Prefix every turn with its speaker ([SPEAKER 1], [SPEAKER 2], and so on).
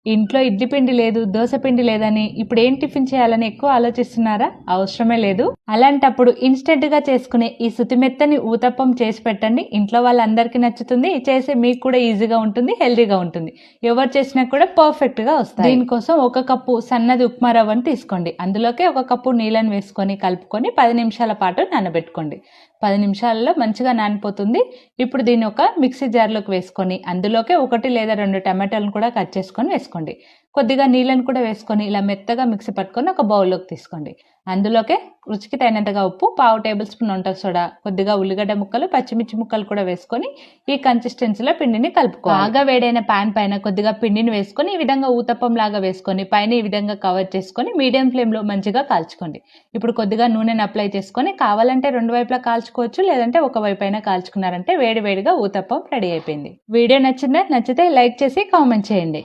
[SPEAKER 1] ఇంట్లో ఇడ్లీ పిండి లేదు, దోశ పిండి లేదని ఇప్పుడు ఏం టిఫిన్ చేయాలని ఎక్కువ ఆలోచిస్తున్నారా? అవసరమే లేదు. అలాంటప్పుడు ఇన్స్టెంట్ గా చేసుకునే ఈ సుతిమెత్తని ఊతప్పం చేసి పెట్టండి. ఇంట్లో వాళ్ళందరికీ నచ్చుతుంది, చేసే మీకు కూడా ఈజీగా ఉంటుంది, హెల్దీగా ఉంటుంది. ఎవరు చేసినా కూడా పర్ఫెక్ట్ గా వస్తాయి. దీనికోసం 1 కప్పు సన్నది ఉప్మా రవ్వను తీసుకోండి. అందులోకి 1 కప్పు నీళ్ళని వేసుకొని కలుపుకొని 10 నిమిషాల పాటు నానబెట్టుకోండి. 10 నిమిషాలలో మంచిగా నానిపోతుంది. ఇప్పుడు దీన్ని ఒక మిక్సీ జార్లోకి వేసుకొని అందులోకి 1 లేదా 2 టమాటాలను కూడా కట్ చేసుకొని వేసుకోండి. కొద్దిగా నీళ్ళని కూడా వేసుకొని ఇలా మెత్తగా మిక్సీ పట్టుకొని ఒక బౌల్లోకి తీసుకోండి. అందులోకే రుచికి తగినంతగా ఉప్పు, 1/2 టేబుల్ స్పూన్ వంట సోడా, కొద్దిగా ఉల్లిగడ్డ ముక్కలు, పచ్చిమిర్చి ముక్కలు కూడా వేసుకొని ఈ కన్సిస్టెన్సీలో పిండిని కలుపుకోవాలి. బాగా వేడైన పాన్ పైన కొద్దిగా పిండిని వేసుకొని ఈ విధంగా ఊతప్పం లాగా వేసుకొని పైన ఈ విధంగా కవర్ చేసుకొని మీడియం ఫ్లేమ్లో మంచిగా కాల్చుకోండి. ఇప్పుడు కొద్దిగా నూనెను అప్లై చేసుకొని కావాలంటే 2 వైపులా కాల్చుకోవచ్చు, లేదంటే ఒక వైపు అయినా కాల్చుకున్నారంటే వేడివేడిగా ఊతప్పం రెడీ అయిపోయింది. వీడియో నచ్చితే లైక్ చేసి కామెంట్ చేయండి.